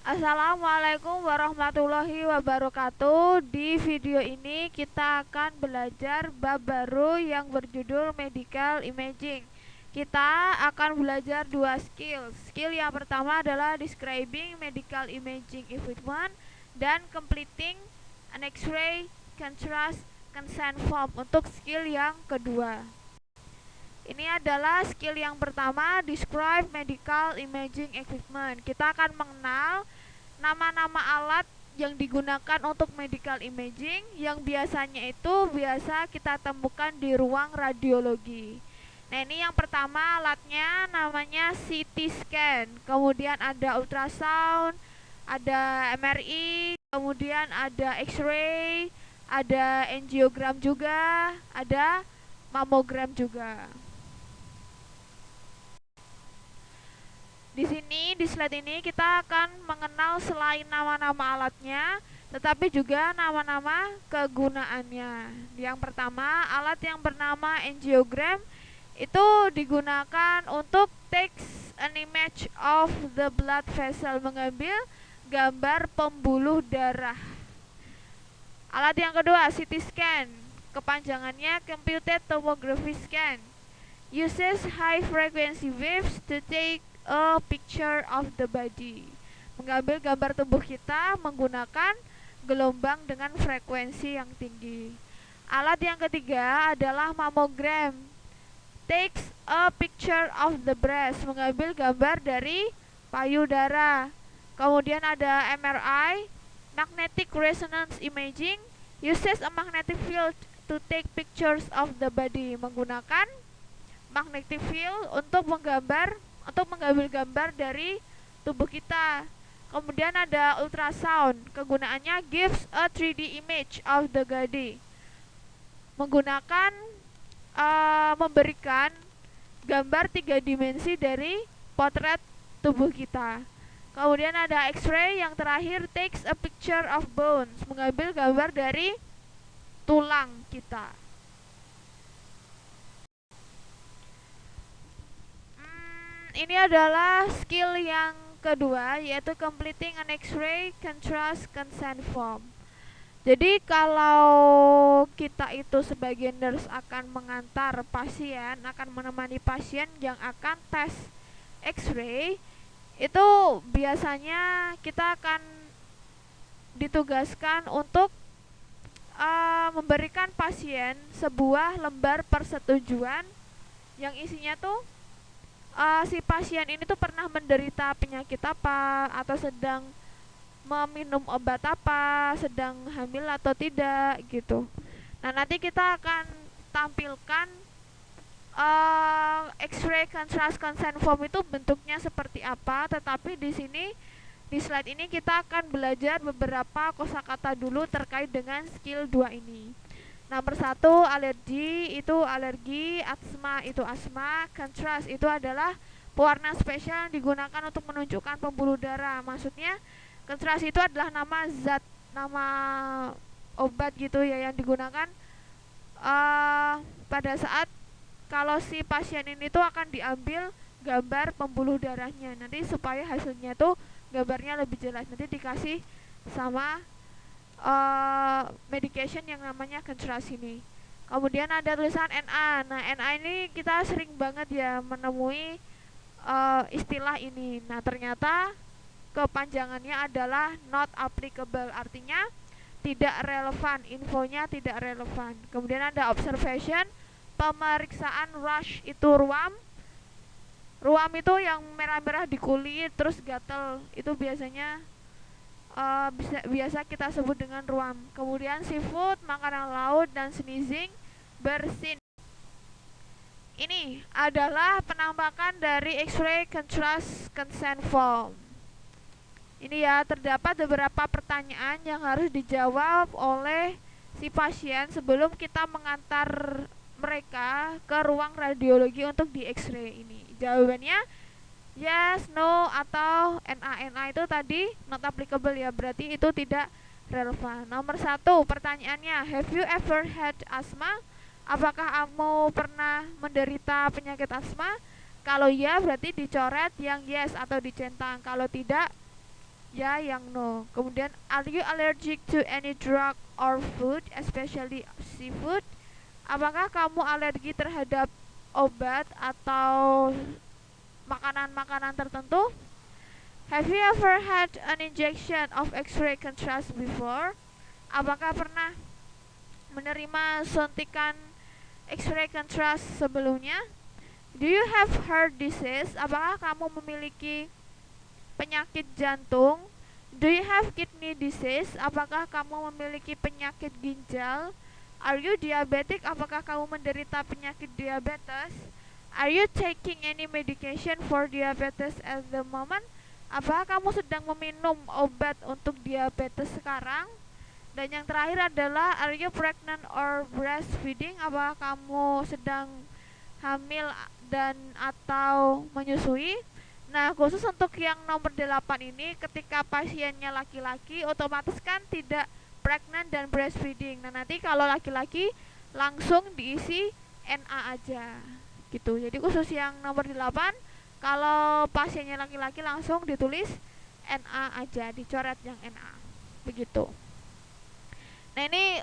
Assalamualaikum warahmatullahi wabarakatuh. Di video ini kita akan belajar bab baru yang berjudul Medical Imaging. Kita akan belajar dua skill. Skill yang pertama adalah describing medical imaging equipment dan completing an X-ray contrast consent form untuk skill yang kedua. Ini adalah skill yang pertama, describe medical imaging equipment. Kita akan mengenal nama-nama alat yang digunakan untuk medical imaging yang biasanya biasa kita temukan di ruang radiologi. Nah, ini yang pertama alatnya namanya CT scan, kemudian ada ultrasound, ada MRI, kemudian ada X-ray, ada angiogram juga, ada mamogram juga. Di sini, di slide ini kita akan mengenal selain nama-nama alatnya, tetapi juga nama-nama kegunaannya. Yang pertama, alat yang bernama angiogram itu digunakan untuk takes an image of the blood vessel, mengambil gambar pembuluh darah. Alat yang kedua, CT scan, kepanjangannya computed tomography scan, uses high frequency waves to take a picture of the body, mengambil gambar tubuh kita menggunakan gelombang dengan frekuensi yang tinggi. Alat yang ketiga adalah mamogram, takes a picture of the breast, mengambil gambar dari payudara. Kemudian ada MRI, magnetic resonance imaging, uses a magnetic field to take pictures of the body, menggunakan magnetic field untuk mengambil gambar dari tubuh kita. Kemudian ada ultrasound, kegunaannya gives a 3D image of the body, menggunakan memberikan gambar 3 dimensi dari potret tubuh kita. Kemudian ada X-ray yang terakhir, takes a picture of bones, mengambil gambar dari tulang kita. Ini adalah skill yang kedua, yaitu completing an X-ray contrast consent form. Jadi kalau kita itu sebagai nurse akan mengantar pasien, akan menemani pasien yang akan tes X-ray, itu biasanya kita akan ditugaskan untuk memberikan pasien sebuah lembar persetujuan yang isinya si pasien ini pernah menderita penyakit apa, atau sedang meminum obat apa, sedang hamil atau tidak gitu. Nah, nanti kita akan tampilkan X-ray contrast consent form itu bentuknya seperti apa, tetapi di sini di slide ini kita akan belajar beberapa kosakata dulu terkait dengan skill 2 ini. Nomor 1, alergi itu alergi, asma itu asma, contrast itu adalah pewarna spesial yang digunakan untuk menunjukkan pembuluh darah. Maksudnya contrast itu adalah nama zat, nama obat gitu ya, yang digunakan pada saat kalau si pasien ini akan diambil gambar pembuluh darahnya, nanti supaya hasilnya gambarnya lebih jelas, nanti dikasih sama medication yang namanya contrast ini. Kemudian ada tulisan NA. Nah, NA ini kita sering banget ya menemui istilah ini. Nah, ternyata kepanjangannya adalah not applicable, artinya tidak relevan, infonya tidak relevan. Kemudian ada observation, pemeriksaan rush itu ruam. Ruam itu yang merah-merah di kulit terus gatel, itu biasanya biasa kita sebut dengan ruam. Kemudian seafood, makanan laut, dan sneezing, bersin. Ini adalah penampakan dari X-ray contrast consent form. Ini ya, terdapat beberapa pertanyaan yang harus dijawab oleh si pasien sebelum kita mengantar mereka ke ruang radiologi untuk di X-ray ini. Jawabannya yes, no, atau NA itu tadi not applicable ya, berarti itu tidak relevan. Nomor 1, pertanyaannya, have you ever had asthma? Apakah kamu pernah menderita penyakit asma? Kalau ya, berarti dicoret yang yes atau dicentang. Kalau tidak, Ya, yang no. Kemudian, are you allergic to any drug or food, especially seafood? Apakah kamu alergi terhadap obat atau makanan-makanan tertentu? Have you ever had an injection of X-ray contrast before? Apakah pernah menerima suntikan X-ray contrast sebelumnya? Do you have heart disease? Apakah kamu memiliki penyakit jantung? Do you have kidney disease? Apakah kamu memiliki penyakit ginjal? Are you diabetic? Apakah kamu menderita penyakit diabetes? Are you taking any medication for diabetes at the moment? Apakah kamu sedang meminum obat untuk diabetes sekarang? Dan yang terakhir adalah, are you pregnant or breastfeeding? Apakah kamu sedang hamil dan atau menyusui? Nah, khusus untuk yang nomor 8 ini, ketika pasiennya laki-laki, otomatis kan tidak pregnant dan breastfeeding. Nah, nanti kalau laki-laki langsung diisi NA aja gitu. Jadi khusus yang nomor 8, kalau pasiennya laki-laki langsung ditulis NA aja, dicoret yang NA. Begitu. Nah, ini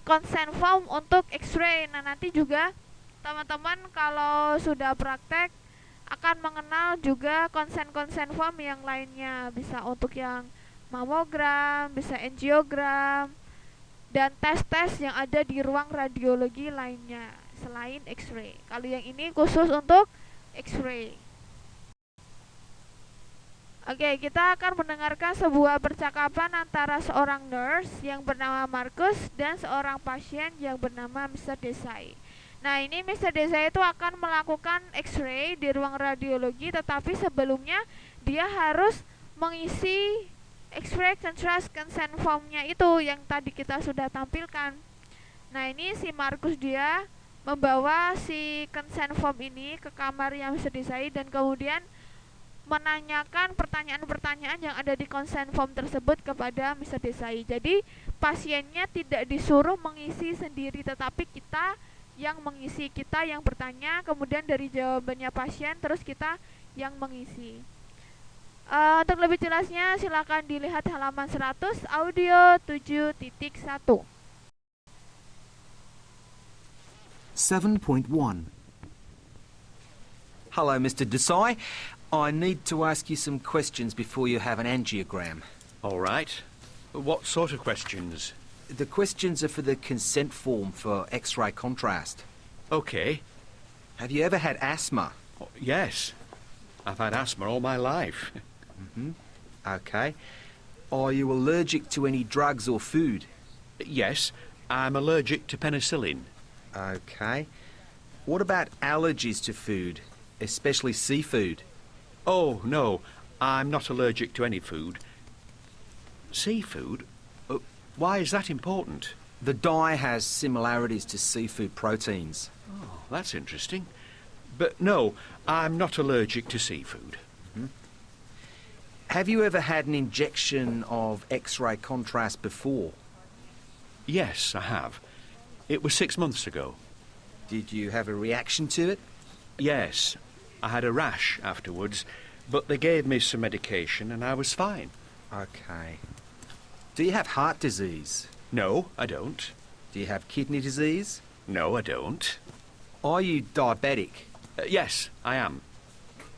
consent form untuk X-ray. Nah, nanti juga teman-teman kalau sudah praktek akan mengenal juga consent form yang lainnya. Bisa untuk yang mamogram, bisa angiogram, dan tes-tes yang ada di ruang radiologi lainnya selain X-ray. Kalau yang ini khusus untuk X-ray. Oke, kita akan mendengarkan sebuah percakapan antara seorang nurse yang bernama Marcus dan seorang pasien yang bernama Mr. Desai. Nah, ini Mr. Desai itu akan melakukan X-ray di ruang radiologi, tetapi sebelumnya dia harus mengisi X-ray contrast consent form-nya itu yang tadi kita sudah tampilkan. Nah, ini si Marcus dia membawa si consent form ini ke kamar yang Mr. Desai dan kemudian menanyakan pertanyaan-pertanyaan yang ada di consent form tersebut kepada Mr. Desai. Jadi pasiennya tidak disuruh mengisi sendiri, tetapi kita yang mengisi, kita yang bertanya, kemudian dari jawabannya pasien terus kita yang mengisi. Untuk lebih jelasnya silakan dilihat halaman 100 audio 7.1. 7.1. Hello, Mr. Desai. I need to ask you some questions before you have an angiogram. All right. What sort of questions? The questions are for the consent form for X-ray contrast. Okay. Have you ever had asthma? Oh, yes. I've had asthma all my life. Okay. Are you allergic to any drugs or food? Yes, I'm allergic to penicillin. Okay. What about allergies to food, especially seafood? Oh, no, I'm not allergic to any food. Seafood? Why is that important? The dye has similarities to seafood proteins. Oh, that's interesting. But no, I'm not allergic to seafood. Have you ever had an injection of X-ray contrast before? Yes, I have. It was 6 months ago. Did you have a reaction to it? Yes, I had a rash afterwards, but they gave me some medication and I was fine. Okay. Do you have heart disease? No, I don't. Do you have kidney disease? No, I don't. Are you diabetic? Yes, I am.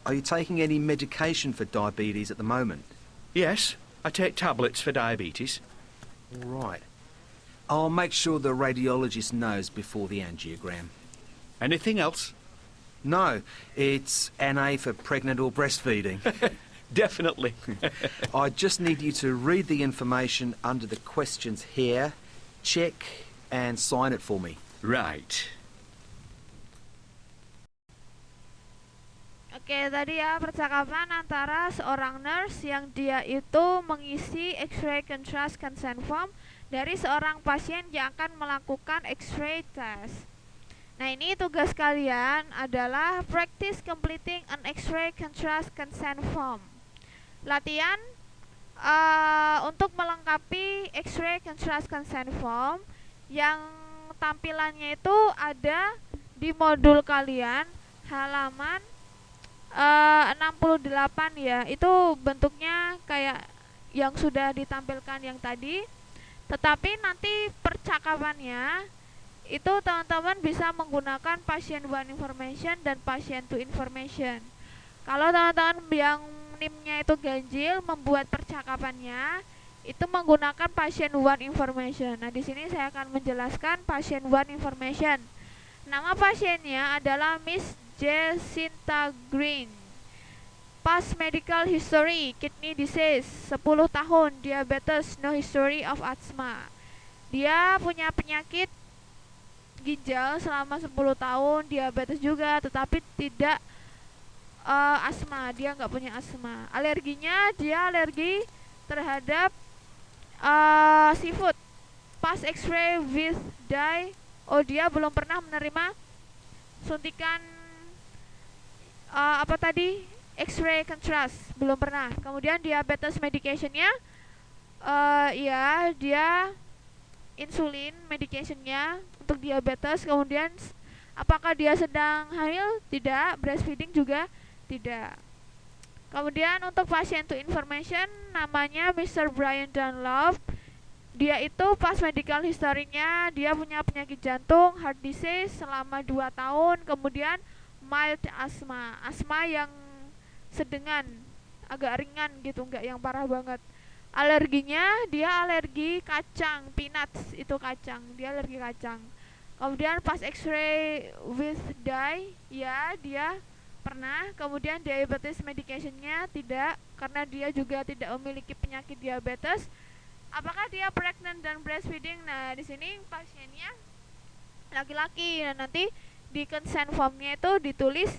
Are you taking any medication for diabetes at the moment? Yes, I take tablets for diabetes. Right. I'll make sure the radiologist knows before the angiogram. Anything else? No, it's NA for pregnant or breastfeeding. Definitely. I just need you to read the information under the questions here, check and sign it for me. Right. Oke, tadi ya percakapan antara seorang nurse yang dia itu mengisi X-ray contrast consent form dari seorang pasien yang akan melakukan X-ray test. Nah, ini tugas kalian adalah practice completing an X-ray contrast consent form. Latihan untuk melengkapi X-ray contrast consent form yang tampilannya itu ada di modul kalian halaman 68 ya. Itu bentuknya kayak yang sudah ditampilkan yang tadi, tetapi nanti percakapannya itu teman-teman bisa menggunakan patient one information dan patient two information. Kalau teman-teman yang NIM-nya itu ganjil, membuat percakapannya itu menggunakan patient one information. Nah, di sini saya akan menjelaskan patient one information. Nama pasiennya adalah Miss Jacinta Green. Past medical history, kidney disease, 10 tahun, diabetes, no history of asthma. Dia punya penyakit ginjal selama 10 tahun, diabetes juga, tetapi tidak asma. Dia nggak punya asma. Alerginya, dia alergi terhadap seafood. Past X-ray with dye. Oh, dia belum pernah menerima suntikan X-ray contrast, belum pernah. Kemudian diabetes medicationnya, ya dia insulin medicationnya untuk diabetes. Kemudian apakah dia sedang hamil? Tidak. Breastfeeding juga tidak. Kemudian untuk patient to information, namanya Mr. Brian Dunlop. Dia itu pas medical history-nya, dia punya penyakit jantung, heart disease selama 2 tahun, kemudian mild asthma, asma yang sedengan, agak ringan gitu, enggak yang parah banget. Alerginya, dia alergi kacang, peanuts itu kacang, dia alergi kacang. Kemudian pas X-ray with dye, ya dia pernah. Kemudian diabetes medication-nya tidak, karena dia juga tidak memiliki penyakit diabetes. Apakah dia pregnant dan breastfeeding? Nah, di sini pasiennya laki-laki. Nah, nanti di consent form-nya itu ditulis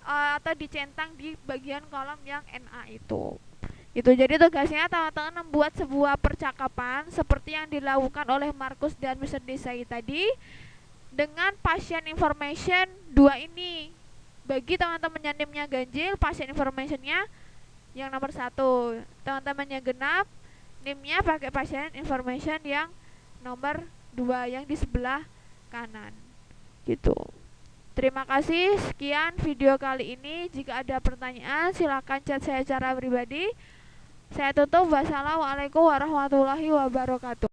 atau dicentang di bagian kolom yang NA itu. Itu jadi tugasnya teman-teman membuat sebuah percakapan seperti yang dilakukan oleh Markus dan Mr. Desai tadi dengan patient information 2 ini. Bagi teman-teman yang NIM-nya ganjil, patient information-nya yang nomor 1. Teman-teman yang genap, NIM-nya pakai patient information yang nomor 2 yang di sebelah kanan. Gitu. Terima kasih. Sekian video kali ini. Jika ada pertanyaan, silakan chat saya secara pribadi. Saya tutup. Wassalamualaikum warahmatullahi wabarakatuh.